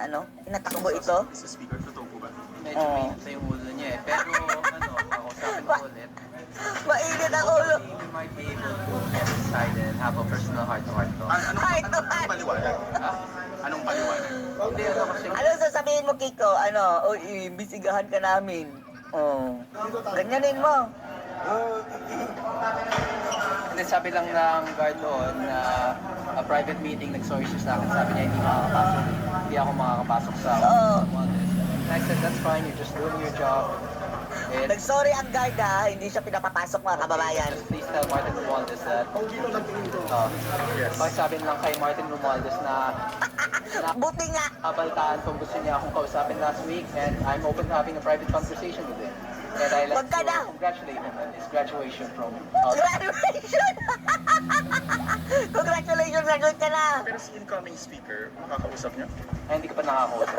Ano, inatakbo ito? Mr. Speaker, totoo po ba? Medyo mainit na yung ulo niya eh. Pero kausapin ko ulit. Mainit ang ulo. We might be able to get inside and have a personal heart-to-heart talk. Anong paliwanag? Ha? Anong paliwanag? Hindi, kasi... Ano sasabihin mo, Kiko? Ano, o imbisigahan ka namin. Oh. Ganyanin mo. Hindi, sabi lang ng guard doon na a private meeting, nag-sorry siya sa akin. Sabi niya hindi makakapasok. Hindi ako makakapasok sa And I said, that's fine, you're just doing your job. And Nag-sorry ang guard hindi siya pinapapasok mga kababayan. please tell Martin Romualdez that... Yes. Sabi lang kay Martin Romualdez na Buti nga. abaltaan kung gusto niya akong kausapin last week and I'm open to having a private conversation with him. And I like Wag ka na. to congratulate him on his graduation from... Graduation! Congratulations, sagot ka na. Pero si incoming speaker, makakausap niya? Ay, hindi ko pa nakakausap.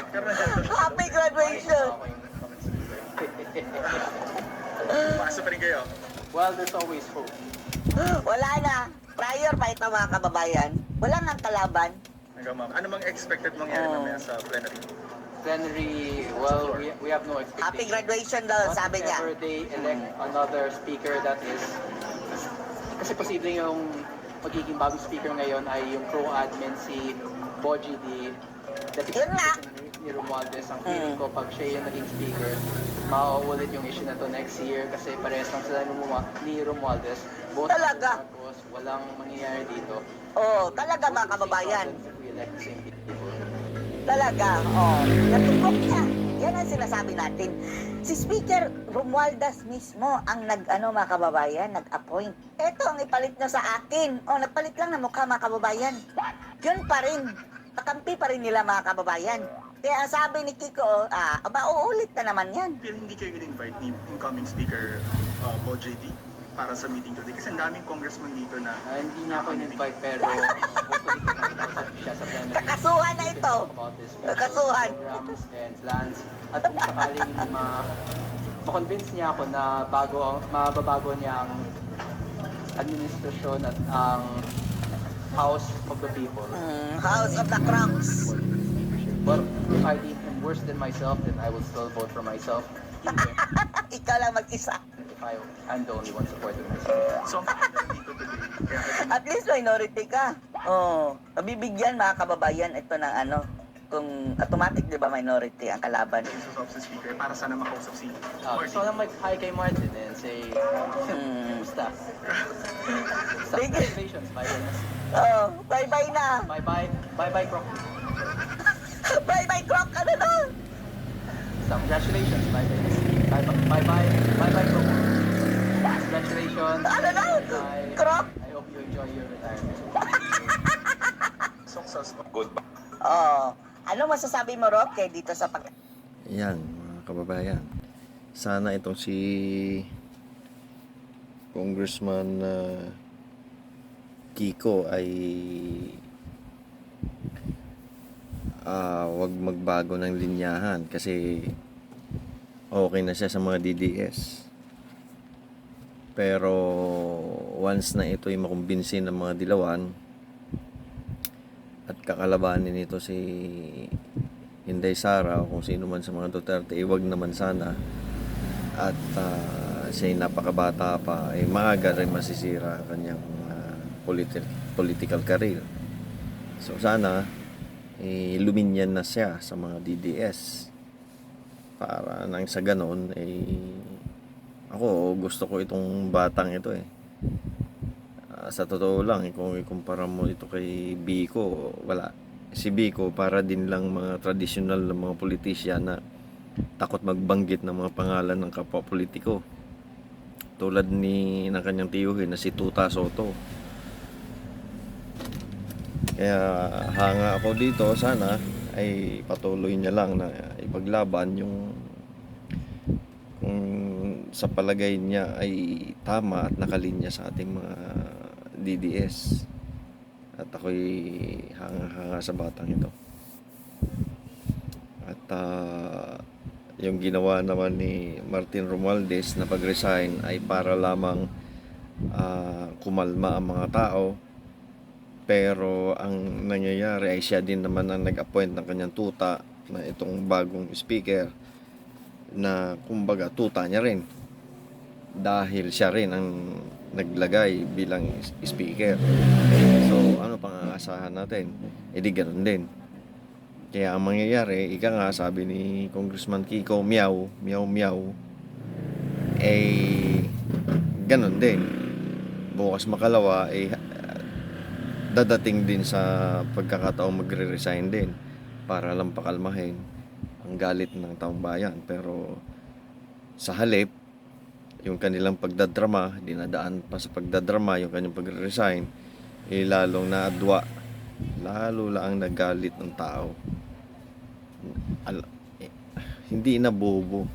Pero nandiyan pa siya. Happy graduation! Paasa pa rin kayo. Well, there's always hope. Wala na. Prior pa ito mga kababayan. Wala nang kalaban. Hanggang ma'am. Ano mang expected mangyari mamaya sa plenary? Plenary, well, we have no expectation. Happy graduation daw, sabi niya. Whenever they elect another speaker that is... Kasi posible yung magiging bagong speaker ngayon ay yung pro-admin si Boji D. Yun nga. Ni Romualdez. Ang feeling ko pag siya yung naging speaker, mauulit yung issue na to next year kasi parehas lang sila ni Romualdez. Both Talaga? Marcos, walang mangyayari dito. Oo, talaga mga kababayan. If we elect the same people. Talaga, natupok niya. Yan ang sinasabi natin. Si Speaker Romualdez mismo ang mga kababayan, nag-appoint. Ito ang ipalit niya sa akin. Nagpalit lang ng mukha mga kababayan. Yun pa rin. Kakampi pa rin nila mga kababayan. Kaya ang sabi ni Kiko, mauulit na naman yan. Pero hindi kayo in-invite ni incoming speaker Bo JD para sa meeting today. Kasi ang daming congressman dito na... Hindi niya ako in-invite pero hopefully makita siya sa plenary. Kakasuhan na ito. About this Kakasuhan. programs and plans. At kung sakaling ma-convince niya ako na mababago niya ang administrasyon at ang House of the People. House of the Crowns. But if I deem him worse than myself, then I will still vote for myself. Even Ikaw lang mag-isa. if I'm the only one supporting myself. So, ang pangalan dito today, kaya At least minority ka. Mabibigyan mga kababayan ito ng kung automatic 'di ba minority ang kalaban. Jesus of the speaker para sana makausap si So I'm like, hi kay Martin and say, kumusta? Sige. Congratulations, bye-bye. Bye-bye na. Bye-bye, Croc. Bye-bye, Croc. Ano na? So, congratulations, bye-bye. Bye-bye, Croc. Congratulations. Ano na? Croc? I hope you enjoy your retirement. success. Good. Ano masasabi mo, Roque, dito sa Yan, mga kababayan. Sana itong si Congressman Kiko ay wag magbago ng linyahan kasi okay na siya sa mga DDS. Pero once na ito ay makumbinsin ng mga dilawan at kakalabanin nito si Inday Sara o kung sino man sa mga Duterte, wag naman sana. At siya'y napakabata pa, ay maaga rin masisira ang kanyang political career. So sana luminyan na siya sa mga DDS para nang sa ganon ako gusto ko itong batang ito sa totoo lang kung ikumpara mo ito kay Biko, wala. Si Biko para din lang mga traditional na mga politisyan na takot magbanggit ng mga pangalan ng kapwa politiko. Tulad ng kanyang tiyuhin na si Tuta Soto. Kaya hanga ako dito, sana ay patuloy niya lang na ipaglaban yung kung sa palagay niya ay tama at nakalinya sa ating mga DDS. At ako'y hanga sa batang ito. At yung ginawa naman ni Martin Romualdez na pag-resign ay para lamang kumalma ang mga tao Pero ang nangyayari ay siya din naman ang nag-appoint ng kanyang tuta na itong bagong speaker na kumbaga tuta niya rin dahil siya rin ang naglagay bilang speaker. So ano pang aasahan natin? E di ganun din. Kaya ang mangyayari, ika nga sabi ni Congressman Kiko, meow, meow, meow, eh ganun din. Bukas makalawa, dadating din sa pagkakataong magre-resign din para lang pakalmahin ang galit ng taong bayan. Pero sa halip, yung kanilang pagdadrama, dinadaan pa sa pagdadrama yung kanyang pagre-resign, lalong naadwa, lalo lang nagalit ng tao. Hindi na bobo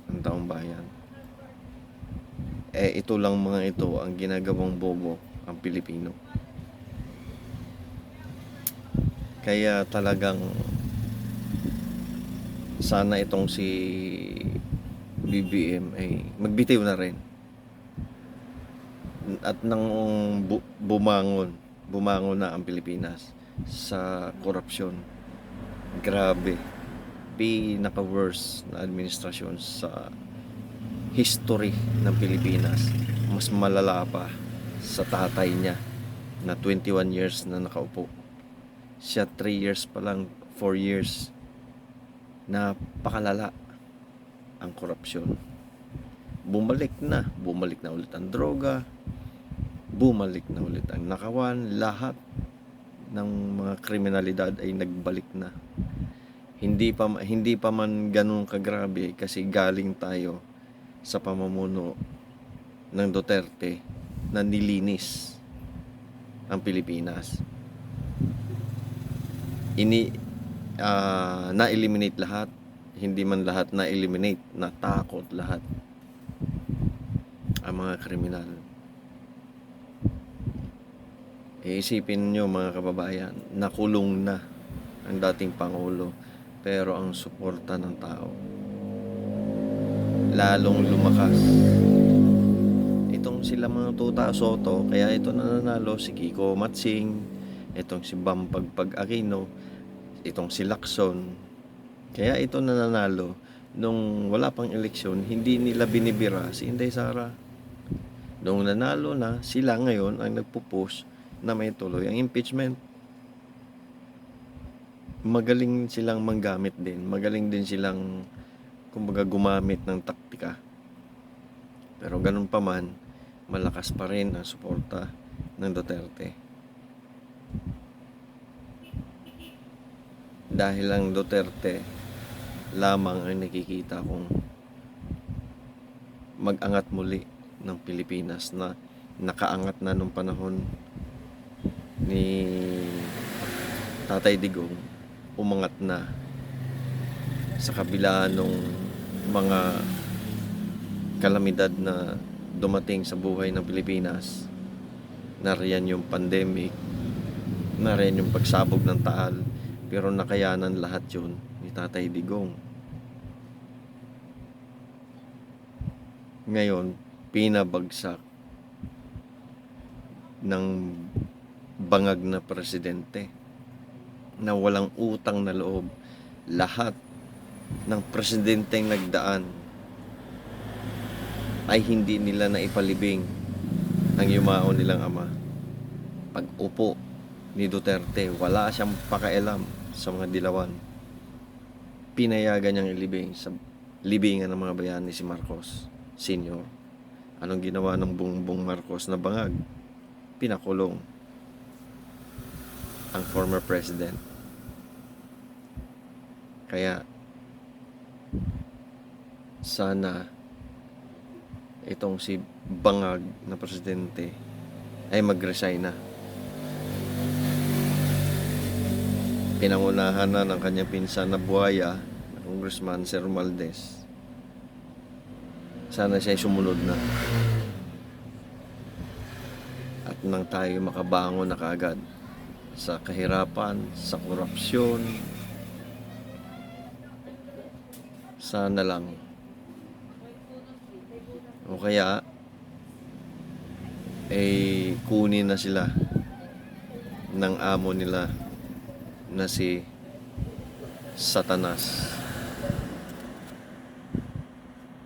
ang taong bayan. Ito lang mga ito ang ginagawang bobo ang Pilipino. Kaya talagang sana itong si BBM ay magbitiw na rin. At nang bumangon na ang Pilipinas sa korupsyon. Grabe. Pinaka-worst na administrasyon sa history ng Pilipinas. Mas malala pa sa tatay niya na 21 years na nakaupo. Siya 3 years pa lang, 4 years. Napakalala ang korupsyon. Bumalik na ulit ang droga, bumalik na ulit ang nakawan, lahat ng mga kriminalidad ay nagbalik na. Hindi pa man ganun kagrabe kasi galing tayo sa pamumuno ng Duterte na nilinis ang Pilipinas. Na-eliminate lahat, hindi man lahat na-eliminate, natakot lahat ang mga kriminal. Isipin nyo mga kababayan, nakulong na ang dating Pangulo, pero ang suporta ng tao lalong lumakas. Itong sila mga Tuta Soto, kaya ito nananalo si Kiko Matsing, itong si Bam Pagpag-Aquino, itong si Lacson. Kaya ito nananalo. Nung wala pang eleksyon, hindi nila binibira si Inday Sara. Nung nanalo na, sila ngayon ang nagpo-push na may tuloy ang impeachment. Magaling silang manggamit din. Magaling din silang kumbaga gumamit ng taktika. Pero ganun pa man, malakas pa rin ang suporta ng Duterte. Dahil ang Duterte lamang ang nakikita kong mag-angat muli ng Pilipinas na nakaangat na nung panahon ni Tatay Digong, umangat na sa kabila nung mga kalamidad na dumating sa buhay ng Pilipinas. Nariyan yung pandemic, nariyan yung pagsabog ng Taal, pero nakayanan lahat yun ni Tatay Digong. Ngayon, pinabagsak ng bangag na presidente na walang utang na loob. Lahat ng presidenteng nagdaan ay hindi nila naipalibing ang yumao nilang ama. Pag-upo ni Duterte, wala siyang pakialam sa mga dilawan. Pinayagan niyang ilibing sa libingan ng mga bayani si Marcos Sr. Anong ginawa ng Bongbong Marcos na bangag? Pinakulong ang former president. Kaya sana itong si bangag na presidente ay mag-resign na. Pinangunahan na ng kanyang pinsan na buhaya, na Congressman Sir Romualdez. Sana siya ay sumunod na. At nang tayo makabangon na kaagad sa kahirapan, sa korupsyon, sana lang. O kaya kunin na sila ng amo nila na si Satanas.